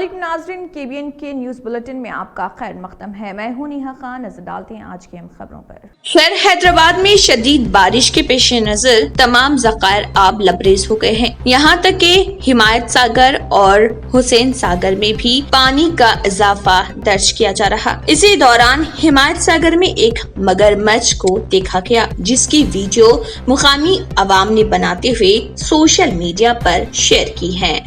السلام علیکم ناظرین، KBN کے نیوز بلیٹن میں آپ کا خیر مقدم ہے۔ میں ہوں نیہا خان۔ نظر ڈالتے ہیں آج کی اہم خبروں پر۔ شہر حیدرآباد میں شدید بارش کے پیش نظر تمام ذخائر آب لبریز ہو گئے ہیں، یہاں تک کہ ہمایت ساگر اور حسین ساگر میں بھی پانی کا اضافہ درج کیا جا رہا۔ اسی دوران ہمایت ساگر میں ایک مگرمچھ کو دیکھا گیا، جس کی ویڈیو مقامی عوام نے بناتے ہوئے سوشل میڈیا پر شیئر کی ہے۔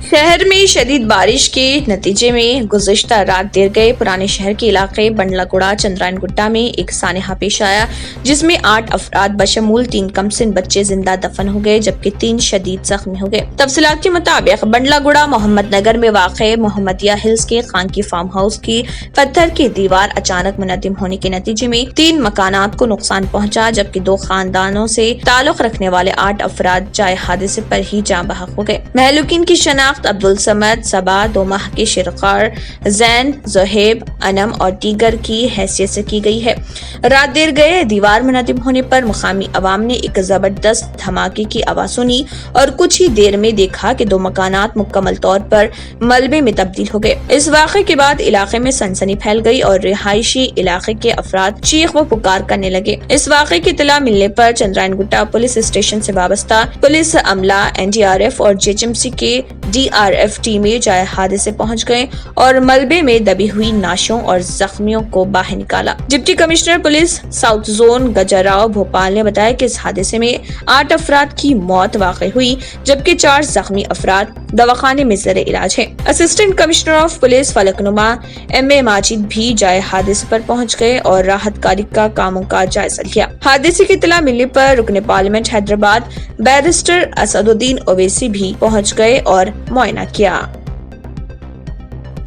شہر میں شدید بارش کے نتیجے میں گزشتہ رات دیر گئے پرانے شہر کے علاقے بنڈلہ گڑا چندرائن گٹا میں ایک سانحہ پیش آیا، جس میں 8 افراد بشمول 3 کمسن بچے زندہ دفن ہو گئے جبکہ 3 شدید زخمی ہو گئے۔ تفصیلات کے مطابق بنڈلہ گڑا محمد نگر میں واقع محمدیہ ہلز کے خانگی فارم ہاؤس کی پتھر کی دیوار اچانک منہدم ہونے کے نتیجے میں 3 مکانات کو نقصان پہنچا جبکہ 2 خاندانوں سے تعلق رکھنے والے 8 افراد جائے حادثے پر ہی جاں بحق ہو گئے۔ مہلوکین کی شناخت عبدالصمد، صبا، 2 ماہ کے شرقار، زین، زہیب، انم اور دیگر کی حیثیت سے کی گئی ہے۔ رات دیر گئے دیوار منہدم ہونے پر مقامی عوام نے ایک زبردست دھماکے کی آواز سنی اور کچھ ہی دیر میں دیکھا کہ 2 مکانات مکمل طور پر ملبے میں تبدیل ہو گئے۔ اس واقعے کے بعد علاقے میں سنسنی پھیل گئی اور رہائشی علاقے کے افراد چیخ و پکار کرنے لگے۔ اس واقعے کی اطلاع ملنے پر چندرائن گٹا پولیس اسٹیشن سے وابستہ پولیس عملہ، NDRF اور JHMC کے DRF ٹیمیں جائے حادثے پہنچ گئے اور ملبے میں دبی ہوئی نعشوں اور زخمیوں کو باہر نکالا۔ Deputy commissioner police south zone Gajarao Bhupal نے بتایا کہ اس حادثے میں 8 افراد کی موت واقع ہوئی جبکہ 4 زخمی افراد دواخانے میں زیر علاج ہیں۔ اسسٹنٹ کمشنر آف پولیس فلک نما MA ماجد بھی جائے حادثے پر پہنچ گئے اور راحت کاری کا کاموں کا جائزہ لیا۔ حادثے کی اطلاع ملنے پر رکن پارلیمنٹ حیدرآباد بیرسٹر اسد الدین اویسی بھی پہنچ گئے اور معائنہ کیا۔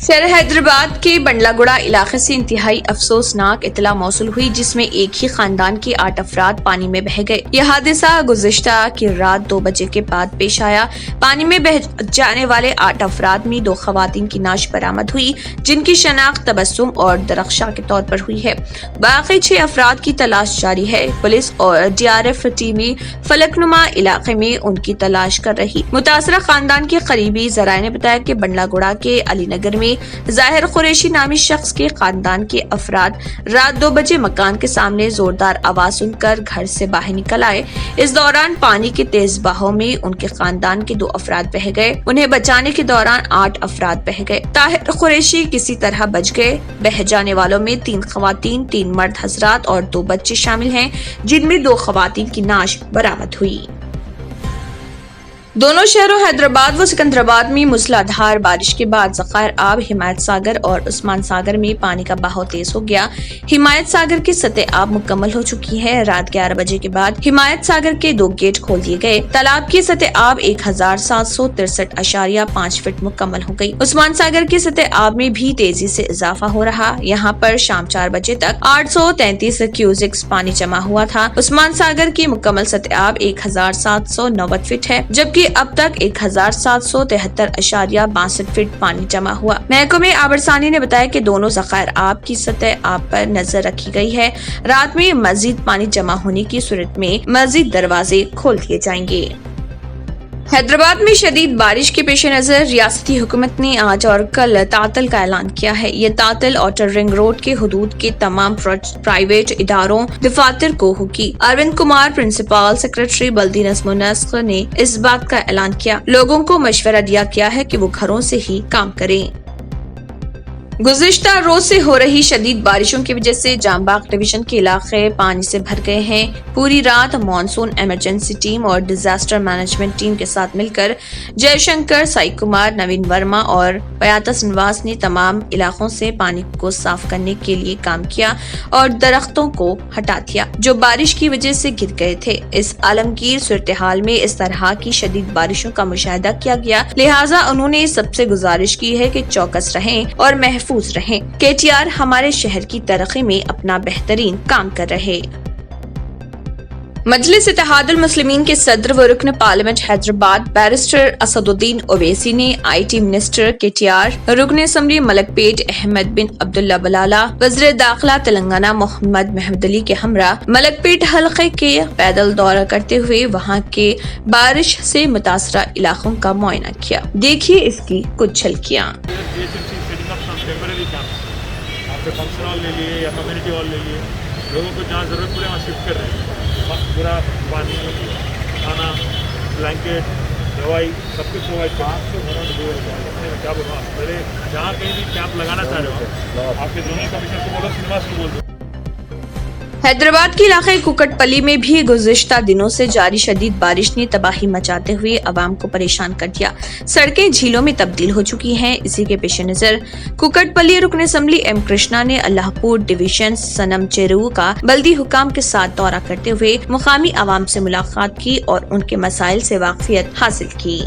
شہر حیدرآباد کے بنڈلہ گڑا علاقے سے انتہائی افسوسناک اطلاع موصول ہوئی، جس میں ایک ہی خاندان کے 8 افراد پانی میں بہہ گئے۔ یہ حادثہ گزشتہ کی رات 2 بجے کے بعد پیش آیا۔ پانی میں بہہ جانے والے 8 افراد میں 2 خواتین کی نعش برآمد ہوئی، جن کی شناخت تبسم اور درخشاں کے طور پر ہوئی ہے۔ باقی 6 افراد کی تلاش جاری ہے۔ پولیس اور DRF ٹیمیں فلک نما علاقے میں ان کی تلاش کر رہی۔ متاثرہ خاندان کے قریبی ذرائع نے بتایا کہ بنڈلہ گڑا کے علی نگر میں ظاہر قریشی نامی شخص کے خاندان کے افراد رات 2 بجے مکان کے سامنے زوردار آواز سن کر گھر سے باہر نکل آئے۔ اس دوران پانی کے تیز بہاؤ میں ان کے خاندان کے 2 افراد بہہ گئے۔ انہیں بچانے کے دوران 8 افراد بہہ گئے۔ طاہر قریشی کسی طرح بچ گئے۔ بہہ جانے والوں میں 3 خواتین، 3 مرد حضرات اور 2 بچے شامل ہیں، جن میں 2 خواتین کی نعش برآمد ہوئی۔ دونوں شہروں حیدرآباد و سکندرآباد میں موسلا دھار بارش کے بعد ذخائر آب ہمایت ساگر اور عثمان ساگر میں پانی کا بہاؤ تیز ہو گیا۔ ہمایت ساگر کی سطح آب مکمل ہو چکی ہے۔ رات 11 بجے کے بعد ہمایت ساگر کے 2 گیٹ کھول دیے گئے۔ تالاب کی سطح آب 1763.5 فٹ مکمل ہو گئی۔ عثمان ساگر کی سطح آب میں بھی تیزی سے اضافہ ہو رہا۔ یہاں پر شام 4 بجے تک 833 کیوزکس پانی جمع ہوا تھا۔ عثمان ساگر کی مکمل سطح آب 1790 فٹ ہے، جبکہ اب تک 1773.62 فٹ پانی جمع ہوا۔ محکمہ آبرسانی نے بتایا کہ دونوں ذخائر آب کی سطح آب پر نظر رکھی گئی ہے۔ رات میں مزید پانی جمع ہونے کی صورت میں مزید دروازے کھول دیے جائیں گے۔ حیدرآباد میں شدید بارش کے پیش نظر ریاستی حکومت نے آج اور کل تعطل کا اعلان کیا ہے۔ یہ تعطل آؤٹر رنگ روڈ کے حدود کے تمام پرائیویٹ اداروں دفاتر کو ہوگی۔ اروند کمار، پرنسپل سیکرٹری بلدی نظم و نسق نے اس بات کا اعلان کیا۔ لوگوں کو مشورہ دیا گیا ہے کہ وہ گھروں سے ہی کام کریں۔ گزشتہ روز سے ہو رہی شدید بارشوں کی وجہ سے جام باغ ڈویژن کے علاقے پانی سے بھر گئے ہیں۔ پوری رات مانسون ایمرجنسی ٹیم اور ڈیزاسٹر مینجمنٹ ٹیم کے ساتھ مل کر جے شنکر، سائی کمار، نوین ورما اور پیاتا سنواس نے تمام علاقوں سے پانی کو صاف کرنے کے لیے کام کیا اور درختوں کو ہٹا دیا جو بارش کی وجہ سے گر گئے تھے۔ اس عالمگیر صورتحال میں اس طرح کی شدید بارشوں کا مشاہدہ کیا گیا، لہٰذا انہوں نے سب سے گزارش کی ہے کہ چوکس رہیں اور محفوظ رہیں۔ KTR ہمارے شہر کی ترقی میں اپنا بہترین کام کر رہے۔ मजलिस इत्तेहादुल मुस्लिमीन के सदर व रुकन पार्लियामेंट हैदराबाद बैरिस्टर असदुद्दीन ओवैसी ने IT मिनिस्टर KTR, रुकन असम्बली मलकपेट अहमद बिन अब्दुल्ला बलाला, वज़ीर दाखिला तेलंगाना मोहम्मद महमूद अली के हमरा मलकपेट हल्के के पैदल दौरा करते हुए वहां के बारिश से मुतासरा इलाकों का मुआयना किया। देखिए इसकी कुछ झलकियाँ। फंक्शन हॉल ले लिए या कम्युनिटी हॉल ले लिए, लोगों को जहाँ ज़रूरत पड़े वहाँ शिफ्ट कर रहे हैं। पूरा पानी, खाना, ब्लैंकेट, दवाई सब कुछ प्रोवाइड क्या बोल रहा हूँ, पहले जहाँ कहीं भी कैंप लगाना चाह रहे हो आपके जोनल कमिश्नर को बोलो, सिनेमा से बोल दो। हैदराबाद के इलाके कुकटपल्ली में भी गुज़िश्ता दिनों से जारी शदीद बारिश ने तबाही मचाते हुए अवाम को परेशान कर दिया। सड़कें झीलों में तब्दील हो चुकी हैं। इसी के पेश नजर कुकटपल्ली रुकन असम्बली M कृष्णा ने अल्लाहपुर डिवीजन सनम चेरू का बल्दी हुकाम के साथ दौरा करते हुए मुकामी अवाम से मुलाकात की और उनके मसाइल से वाकफियत हासिल की।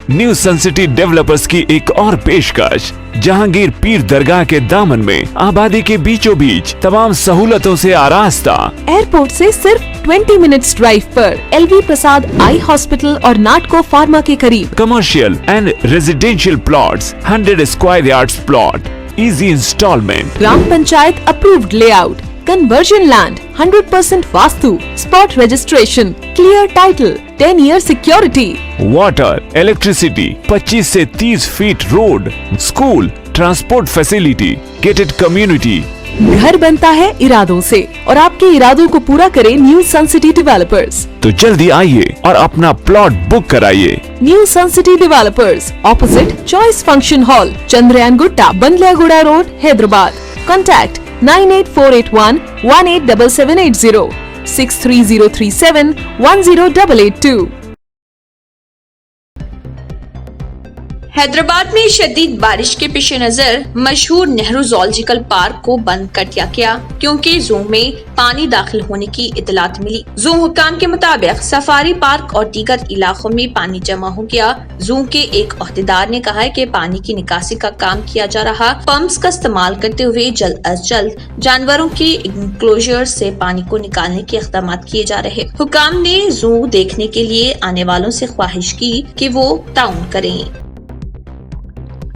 न्यू सन सिटी डेवलपर्स की एक और पेशकश, जहांगीर पीर दरगाह के दामन में आबादी के बीचों बीच तमाम सहूलतों से आरास्ता। एयरपोर्ट से सिर्फ 20 मिनट्स ड्राइव पर LV प्रसाद आई हॉस्पिटल और नाटको फार्मा के करीब। Commercial and residential plots, 100 square yards plot, easy installment, gram panchayat approved layout, conversion land, 100% vastu, spot registration, clear title, 10 year security, water, electricity, 25 से 30 feet road, school, transport facility, gated community. घर बनता है इरादों से और आपके इरादों को पूरा करे न्यू सन सिटी डेवलपर्स। तो जल्दी आइए और अपना प्लॉट बुक कराइए। New sun city developers, opposite choice function hall, Chandrayangutta, Bandlaguda road, Hyderabad. Contact 98481 187780, 63037 10882। Hyderabad में शदीद बारिश के पेश नजर मशहूर नेहरू ज़ूलॉजिकल पार्क को बंद कर दिया गया क्योंकि जू में पानी दाखिल होने की इतलात मिली। जू हुक्काम के मुताबिक सफारी पार्क और दीगर इलाकों में पानी जमा हो गया। जू के एक अहदेदार ने कहा है कि पानी की निकासी का काम किया जा रहा, पंप्स का इस्तेमाल करते हुए जल्द अज जल्द जानवरों के इंक्लोजर से पानी को निकालने के इक़दाम किए जा रहे। हुक्काम ने जू देखने के लिए आने वालों से ख्वाहिश की कि वो ताउन करें।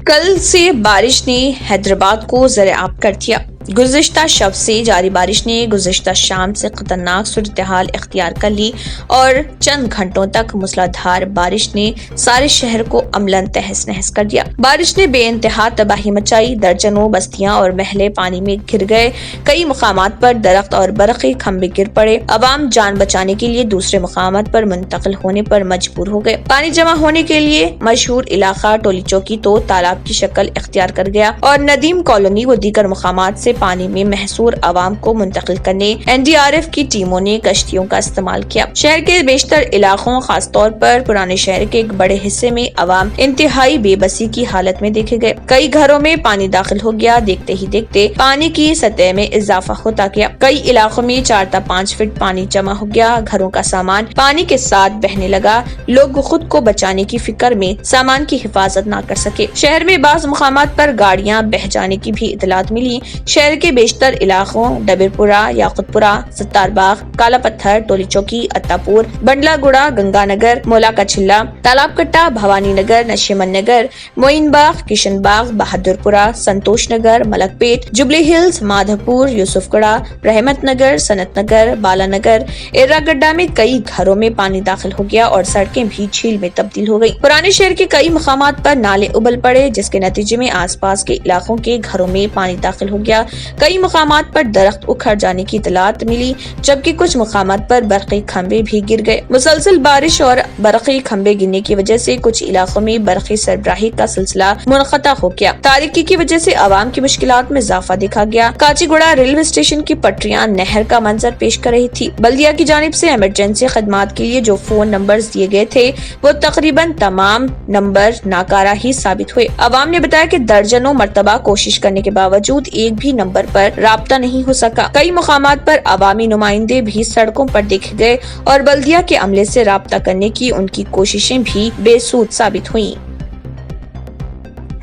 कल से बारिश ने हैदराबाद को ज़र-ए-आब कर दिया। गुज़िश्ता शब से जारी बारिश ने गुज़िश्ता शाम से खतरनाक सूरत-ए-हाल इख्तियार कर ली और चंद घंटों तक मूसलाधार बारिश ने सारे शहर को अमलन तहस नहस कर दिया। बारिश ने बेइंतहा तबाही मचाई, दर्जनों बस्तियां और महले पानी में घिर गए। कई मुकामात पर दरख्त और बरक़ी खंबे गिर पड़े। अवाम जान बचाने के लिए दूसरे मुकामात पर मुंतकिल होने पर मजबूर हो गए। पानी जमा होने के लिए मशहूर इलाका टोली चौकी तो तालाब की शक्ल इख्तियार कर गया और नदीम कॉलोनी व दीगर मुकामात से पानी में महसूर अवाम को मुंतकिल करने NDRF की टीमों ने कश्तियों का इस्तेमाल किया। शहर के बेशतर इलाकों, खास तौर पर पुराने शहर के एक बड़े हिस्से में अवाम इंतहाई बेबसी की हालत में देखे गए। कई घरों में पानी दाखिल हो गया। देखते ही देखते पानी की सतह में इजाफा होता गया। कई इलाकों में 4 से 5 फीट पानी जमा हो गया। घरों का सामान पानी के साथ बहने लगा। लोग खुद को बचाने की फिक्र में सामान की हिफाजत न कर सके। शहर में बाज़ मुकामात पर गाड़ियां बह जाने की भी इतलात मिली। शहर के बेशतर इलाकों डबीरपुरा, याकुतपुरा, सत्तारबाग, काला पत्थर, टोली चौकी, अत्तापुर, बंडलागुड़ा, गंगानगर, मोला का छिल्ला, तालाब कट्टा, भवानी नगर, नशीमन नगर, मोइनबाग, किशनबाग, बहादुरपुरा, संतोष नगर, मलकपेट, जुबली हिल्स, माधवपुर, यूसुफगढ़ा, रहमत नगर, सनत नगर, बाला नगर, एर्रागड्डा में कई घरों में पानी दाखिल हो गया और सड़कें भी झील में तब्दील हो गयी। पुराने शहर के कई मुकामात पर नाले उबल पड़े, जिसके नतीजे में आसपास के इलाकों के घरों में पानी दाखिल हो गया। कई मुकामात पर दरख्त उखड़ जाने की इतलात मिली, जबकि कुछ मुकामात पर बरक़ी खंबे भी गिर गए। मुसलसल बारिश और बरक़ी खंबे गिरने की वजह से कुछ इलाकों में बरक़ी सरबराही का सिलसिला मुनक़ता हो गया। तारीकी की वजह से आवाम की मुश्किलात में इजाफा देखा गया। काचीगुड़ा रेलवे स्टेशन की पटरियां नहर का मंजर पेश कर रही थी। बल्दिया की जानिब से इमरजेंसी खदमात के लिए जो फोन नंबर दिए गए थे वो तकरीबन तमाम नंबर नाकारा ही साबित हुए। आवाम ने बताया कि दर्जनों मरतबा कोशिश करने के बावजूद एक भी नंबर पर राब्ता नहीं हो सका। कई मुकामात पर अवामी नुमाइंदे भी सड़कों पर देखे गए और बल्दिया के अमले से राब्ता करने की उनकी कोशिशें भी बेसूद साबित हुई।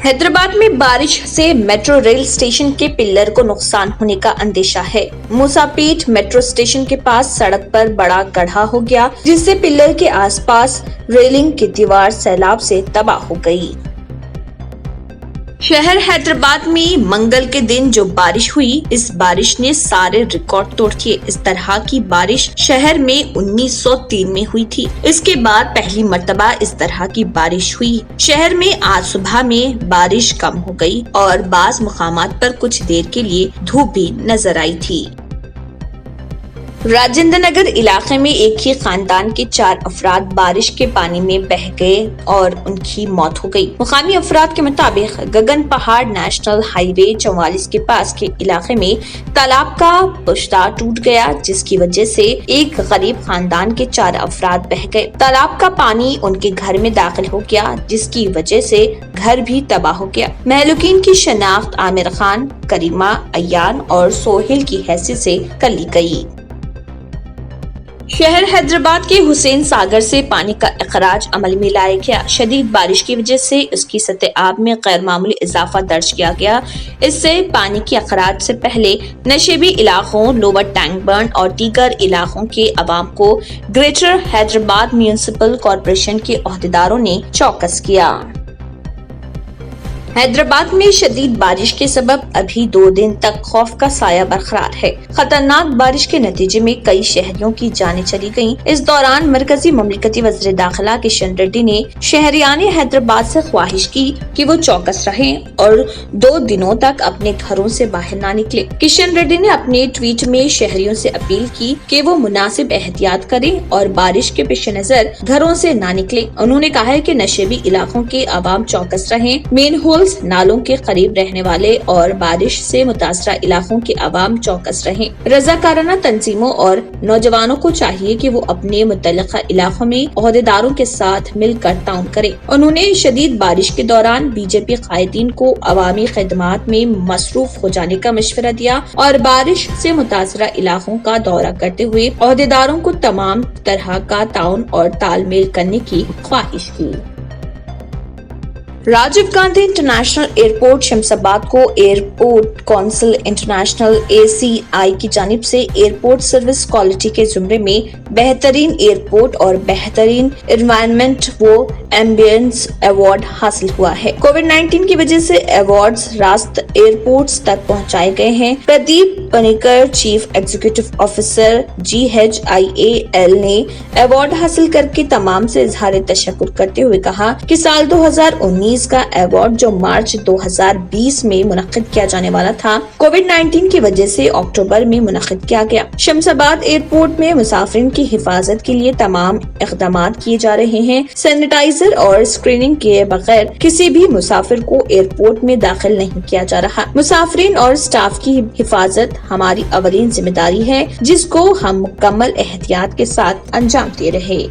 हैदराबाद में बारिश से मेट्रो रेल स्टेशन के पिल्लर को नुकसान होने का अंदेशा है। मूसापेट मेट्रो स्टेशन के पास सड़क पर बड़ा गड्ढा हो गया, जिससे पिल्लर के आसपास रेलिंग की दीवार सैलाब से तबाह हो गई। शहर हैदराबाद में मंगल के दिन जो बारिश हुई, इस बारिश ने सारे रिकॉर्ड तोड़ दिए। इस तरह की बारिश शहर में 1903 में हुई थी। इसके बाद पहली मर्तबा इस तरह की बारिश हुई। शहर में आज सुबह में बारिश कम हो गई और बाज़ मुकामात पर कुछ देर के लिए धूप भी नजर आई थी। राजेंद्र नगर इलाके में एक ही खानदान के 4 अफराद बारिश के पानी में बह गए और उनकी मौत हो गई। मुकामी अफराद के मुताबिक गगन पहाड़ नेशनल हाईवे 44 के पास के इलाके में तालाब का पुश्ता टूट गया, जिसकी वजह से एक गरीब खानदान के 4 अफराद बह गए। तालाब का पानी उनके घर में दाखिल हो गया, जिसकी वजह से घर भी तबाह हो गया। महलूकीन की शनाख्त आमिर खान, करीमा, अयान और सोहेल की हैसियत से कर ली गई। शहर हैदराबाद के हुसैन सागर से पानी का अखराज अमल में लाया गया। शदीद बारिश की वजह से उसकी सतह आब में गैर मामूली इजाफा दर्ज किया गया। इससे पानी के अखराज से पहले नशेबी इलाकों, लोअर टैंक बर्न और दीगर इलाकों के अवाम को ग्रेटर हैदराबाद म्यूनिसिपल कॉरपोरेशन के ओहदेदारों ने चौकस किया। हैदराबाद में शदीद बारिश के सबब अभी 2 दिन तक खौफ का साया बरकरार है। खतरनाक बारिश के नतीजे में कई शहरियों की जानें चली गयीं। इस दौरान मरकजी ममलिकती वज़ीर दाखिला किशन रेड्डी ने शहरियाने हैदराबाद से ख्वाहिश की कि वो चौकस रहें और 2 दिनों तक अपने घरों से बाहर ना निकले। किशन रेड्डी ने अपने ट्वीट में शहरियों से अपील की कि वो मुनासिब एहतियात करें और बारिश के पेश नजर घरों से ना निकले। उन्होंने कहा है कि नशेबी इलाकों के आवाम चौकस रहें, मेन होल नालों के करीब रहने वाले और बारिश से मुतासरा इलाकों के अवाम चौकस रहें। रजाकाराना तंजीमों और नौजवानों को चाहिए कि वो अपने मुतल्लिका इलाकों में ओहदेदारों के साथ मिलकर ताउन करें। उन्होंने शदीद बारिश के दौरान बीजेपी कायदीन को अवामी खदमात में मसरूफ हो जाने का मशवरा दिया और बारिश से मुतासरा इलाकों का दौरा करते हुए ओहदेदारों को तमाम तरह का ताउन और तालमेल करने की ख्वाहिश की। राजीव गांधी इंटरनेशनल एयरपोर्ट शमशाबाद को एयरपोर्ट काउंसिल इंटरनेशनल ACI की जानिब से एयरपोर्ट सर्विस क्वालिटी के जुमरे में बेहतरीन एयरपोर्ट और बेहतरीन एनवायरनमेंट वो एम्बियंस अवार्ड हासिल हुआ है। कोविड-19 की वजह से अवार्ड्स रास्त एयरपोर्ट्स तक पहुंचाए गए हैं। Pradeep Panicker, chief executive officer GHIAL ने अवार्ड हासिल करके तमाम से इजहार तशक्कुर करते हुए कहा कि साल 2019 का अवार्ड जो मार्च 2020 में मुनक्किद किया जाने वाला था, कोविड-19 की वजह से अक्टूबर में मुनक्किद किया गया। शमशाबाद एयरपोर्ट में मुसाफिरीन की हिफाजत के लिए तमाम इक़दामात किए जा रहे हैं। सैनिटाइजर और स्क्रीनिंग किए बगैर किसी भी मुसाफिर को एयरपोर्ट में दाखिल नहीं किया जा रहा। मुसाफिरीन और स्टाफ की हिफाजत हमारी अवलीन जिम्मेदारी है, जिसको हम मुकम्मल एहतियात के साथ अंजाम दे रहे।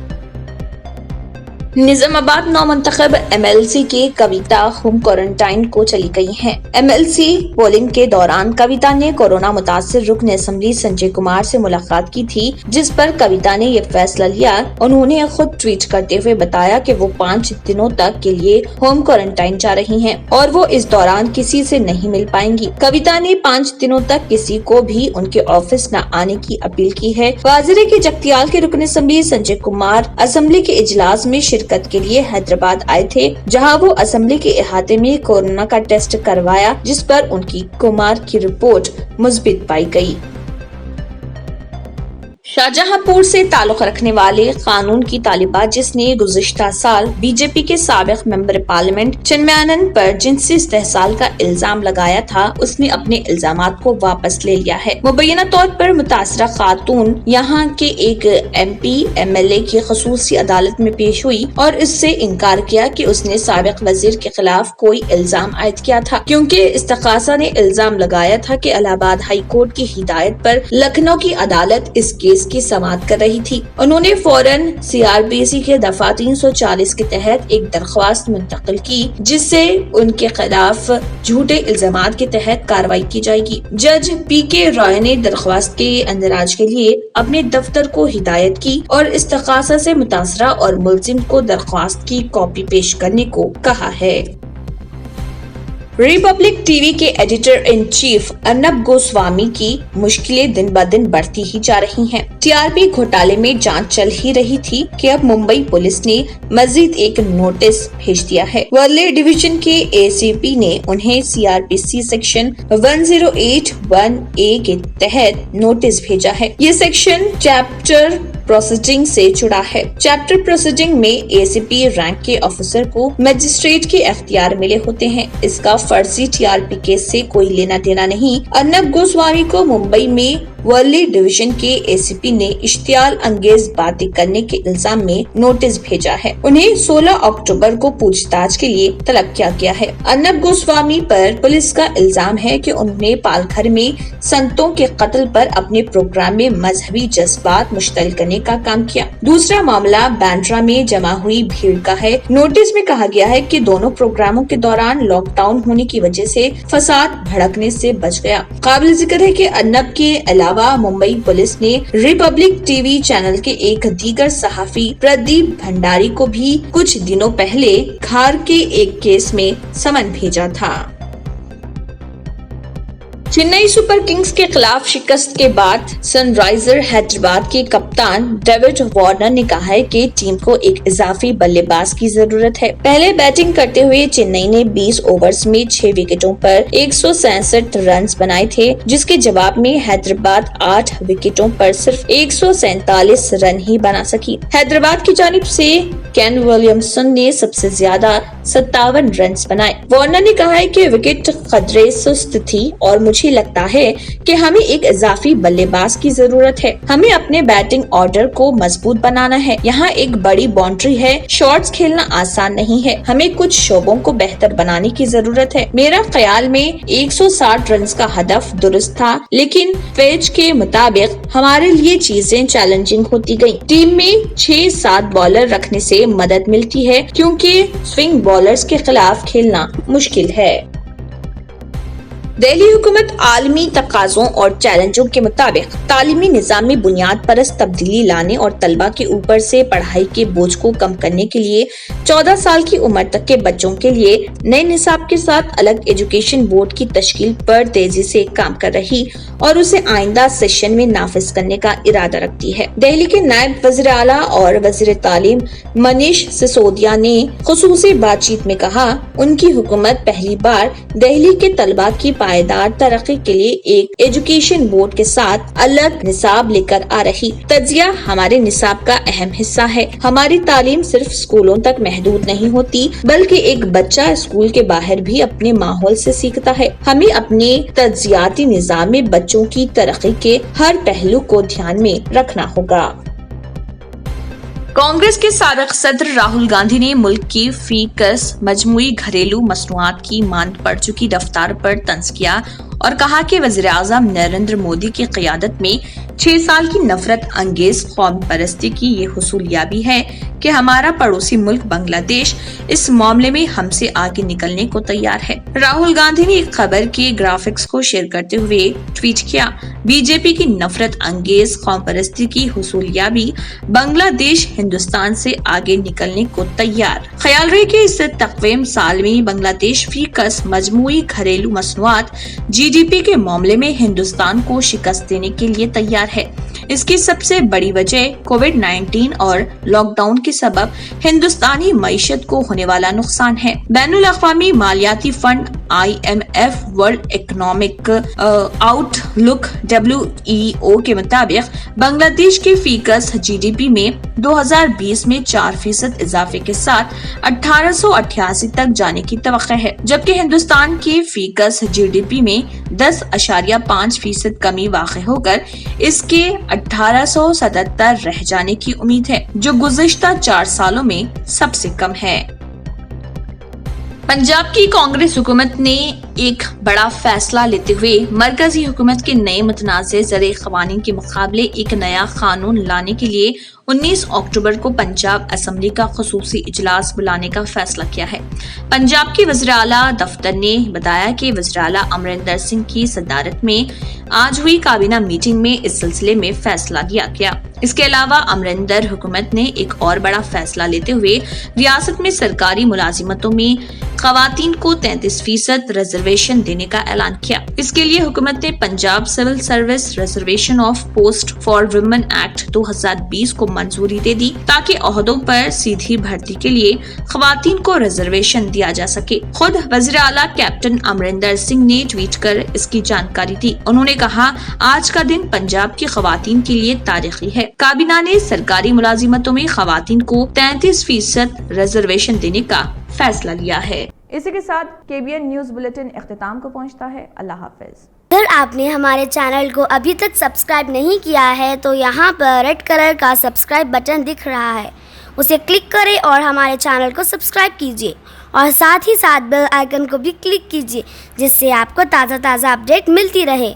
निजामाबाद नौमंतखब MLC की कविता होम क्वारंटाइन को चली गई हैं। MLC पोलिंग के दौरान कविता ने कोरोना मुतासिर रुकन असेंबली संजय कुमार से मुलाकात की थी, जिस पर कविता ने ये फैसला लिया। उन्होंने खुद ट्वीट करते हुए बताया कि वो 5 दिनों तक के लिए होम क्वारंटाइन जा रही हैं और वो इस दौरान किसी से नहीं मिल पाएंगी। कविता ने 5 दिनों तक किसी को भी उनके ऑफिस न आने की अपील की है। वाजिरे के जगतियाल के रुकन असेंबली संजय कुमार असेंबली के इजलास में शिरकत के लिए हैदराबाद आए थे, जहां वो असेंबली के इहाते में कोरोना का टेस्ट करवाया, जिस पर उनकी कुमार की रिपोर्ट मुस्बित पाई गई। शाहजहांपुर से ताल्लुक रखने वाले कानून की तालिबा, जिसने गुज़िश्ता साल बीजेपी के साबिक मेंबर पार्लियामेंट चिन्मयानंद पर जिनसी इस्तेहसाल का इल्जाम लगाया था, उसने अपने इल्जामात को वापस ले लिया है। मुबैना तौर पर मुतासरा खातून यहाँ के एक MP MLA की खसूसी अदालत में पेश हुई और इससे इनकार किया कि उसने साबिक वजीर के खिलाफ कोई इल्जाम आयद किया था, क्योंकि इस्तकासा ने इल्जाम लगाया था कि इलाहाबाद हाई कोर्ट की हिदायत पर लखनऊ की अदालत इस केस की समाअत कर रही थी। उन्होंने फौरन CRPC के दफा 340 के तहत एक दरख्वास्त मुंतकिल की, जिससे उनके खिलाफ झूठे इल्जामात के तहत कार्रवाई की जाएगी। जज PK रॉय ने दरख्वास्त के अंदराज के लिए अपने दफ्तर को हिदायत की और इस्तकासा से मुतासरा और मुल्जिम को दरख्वास्त की कॉपी पेश करने को कहा है। रिपब्लिक टीवी के editor in chief Arnab Goswami की मुश्किलें दिन ब दिन बढ़ती ही जा रही हैं। टीआरपी घोटाले में जांच चल ही रही थी कि अब मुंबई पुलिस ने मजीद एक नोटिस भेज दिया है। वर्ली डिवीजन के एसीपी ने उन्हें सीआरपीसी सेक्शन 1081A के तहत नोटिस भेजा है। ये सेक्शन चैप्टर प्रोसीडिंग से जुड़ा है। चैप्टर प्रोसीडिंग में एसीपी रैंक के ऑफिसर को मजिस्ट्रेट के अख्तियार मिले होते हैं। इसका फर्जी टीआरपी केस से कोई लेना देना नहीं। अर्नब गोस्वामी को मुंबई में वर्ली डिवीजन के एसीपी ने इश्तियाल अंगेज बातें करने के इल्जाम में नोटिस भेजा है। उन्हें 16 अक्टूबर को पूछताछ के लिए तलब किया गया है। अर्नब गोस्वामी पर पुलिस का इल्जाम है कि उन्होंने पालघर में संतों के कत्ल पर अपने प्रोग्राम में मजहबी जज्बात मुश्तल करने का काम किया। दूसरा मामला बांद्रा में जमा हुई भीड़ का है। नोटिस में कहा गया है कि दोनों प्रोग्रामों के दौरान लॉकडाउन होने की वजह से फसाद भड़कने से बच गया। काबिल जिक्र है कि अर्नब के अलावा मुंबई पुलिस ने रिपब्लिक टीवी चैनल के एक दीगर सहाफी प्रदीप भंडारी को भी कुछ दिनों पहले खार के एक केस में समन भेजा था। चेन्नई सुपर किंग्स के खिलाफ शिकस्त के बाद सनराइजर हैदराबाद के कप्तान डेविड वार्नर ने कहा है कि टीम को एक इजाफी बल्लेबाज की जरूरत है। पहले बैटिंग करते हुए चेन्नई ने 20 ओवर्स में 6 विकेटों पर 167 रन बनाए थे, जिसके जवाब में हैदराबाद 8 विकेटों पर सिर्फ 147 रन ही बना सकी। हैदराबाद की जानिब से केन विलियमसन ने सबसे ज्यादा 57 रन बनाए। वार्नर ने कहा है कि विकेट खतरे सुस्त थी और मुझे लगता है कि हमें एक इजाफी बल्लेबाज की जरूरत है। हमें अपने बैटिंग ऑर्डर को मजबूत बनाना है। यहाँ एक बड़ी बाउंड्री है, शॉट्स खेलना आसान नहीं है। हमें कुछ शोबों को बेहतर बनाने की जरूरत है। मेरा ख्याल में 160 रन का हदफ दुरुस्त था, लेकिन पेज के मुताबिक हमारे लिए चीजें चैलेंजिंग होती गयी। टीम में 6-7 बॉलर रखने से मदद मिलती है, क्योंकि स्विंग बॉलर्स के खिलाफ खेलना मुश्किल है। दिल्ली हुकूमत आलमी तकाज़ों और चैलेंजों के मुताबिक तालीमी निज़ाम में बुनियाद परस्त तब्दीली लाने और तलबा के ऊपर से पढ़ाई के बोझ को कम करने के लिए 14 साल की उम्र तक के बच्चों के लिए नए निसाब के साथ अलग एजुकेशन बोर्ड की तश्कील पर तेजी से काम कर रही और उसे आइंदा सेशन में नाफिज करने का इरादा रखती है। दिल्ली के नायब वज़ीर आला और वज़ीर तालीम मनीष सिसोदिया ने खुसूसी बातचीत में कहा, उनकी हुकूमत पहली बार दिल्ली के तलबा की पायदार तरक्की के लिए एक एजुकेशन बोर्ड के साथ अलग निसाब लेकर आ रही। तजिया हमारे निसाब का अहम हिस्सा है। हमारी तालीम सिर्फ स्कूलों तक महदूद नहीं होती, बल्कि एक बच्चा स्कूल के बाहर भी अपने माहौल से सीखता है। हमें अपने तजियाती निजाम में बच्चों की तरक्की के हर पहलू को ध्यान में रखना होगा। कांग्रेस के साबिक सदर राहुल गांधी ने मुल्क की फीकस मजमूई घरेलू मसनूआत की मांद पड़ चुकी रफ्तार पर तंज किया और कहा कि वज़ीर आज़म नरेंद्र मोदी की क़यादत में 6 साल की नफरत अंगेज कौम परस्ती की ये हुसूलियाबी है कि हमारा पड़ोसी मुल्क बांग्लादेश इस मामले में हमसे आगे निकलने को तैयार है। राहुल गांधी ने एक खबर के ग्राफिक्स को शेयर करते हुए ट्वीट किया, बीजेपी की नफरत अंगेज कौम परस्ती की हुसूलियाबी, बांग्लादेश हिंदुस्तान से आगे निकलने को तैयार। ख्याल रहे कि इस तक़वीम साल में बांग्लादेश फीकस मजमूई घरेलू मसनूआत जीडीपी के मामले में हिंदुस्तान को शिकस्त देने के लिए तैयार है। इसकी सबसे बड़ी वजह कोविड-19 और लॉकडाउन के सबब हिंदुस्तानी मईशत को होने वाला नुकसान है। बैनुल अक़वामी मालियाती fund IMF world economic outlook WEO के मुताबिक बांग्लादेश के फीकस जीडीपी में 2020 में 4% इजाफे के साथ 1888 तक जाने की तवक्को है, जबकि हिंदुस्तान के फीकस जीडीपी में 10.5% कमी वाक़ होकर इसके 1877 रह जाने की उम्मीद है, जो गुज़िश्ता 4 सालों में सबसे कम है। पंजाब की कांग्रेस हुकूमत ने एक बड़ा फैसला लेते हुए मरकजी हुकूमत के नए मुतनाज़े ज़र क़वानीन के मुकाबले एक नया कानून लाने के लिए 19 अक्टूबर को पंजाब असम्बली का खुसूसी इजलास बुलाने का फैसला किया है। पंजाब के वज़ीर आला दफ्तर ने बताया कि वज़ीर आला अमरिंदर सिंह की सदारत में आज हुई काबीना मीटिंग में इस सिलसिले में फैसला लिया गया। इसके अलावा अमरिंदर हुकूमत ने एक और बड़ा फैसला लेते हुए रियासत में सरकारी मुलाजिमतों में खवातीन को 33% रिजर्वेशन देने का ऐलान किया। इसके लिए हुकूमत ने Punjab civil service reservation of post for women act 2020 को मंजूरी दे दी ताकि ओहदों पर सीधी भर्ती के लिए खवातीन को रिजर्वेशन दिया जा सके। खुद वज़ीर आला कैप्टन अमरिंदर सिंह ने ट्वीट कर इसकी जानकारी दी। उन्होंने कहा, आज का दिन पंजाब की खवातीन के लिए तारीखी है। काबीना ने सरकारी मुलाजिमतों में खवातीन को 33% रिजर्वेशन देने का फैसला लिया है। इसी के साथ KBN न्यूज़ बुलेटिन इख्तिताम को पहुंचता है। अल्लाह हाफिज। अगर आपने हमारे चैनल को अभी तक सब्सक्राइब नहीं किया है तो यहाँ पर रेड कलर का सब्सक्राइब बटन दिख रहा है, उसे क्लिक करें और हमारे चैनल को सब्सक्राइब कीजिए और साथ ही साथ बेल आइकन को भी क्लिक कीजिए जिससे आपको ताज़ा अपडेट मिलती रहे।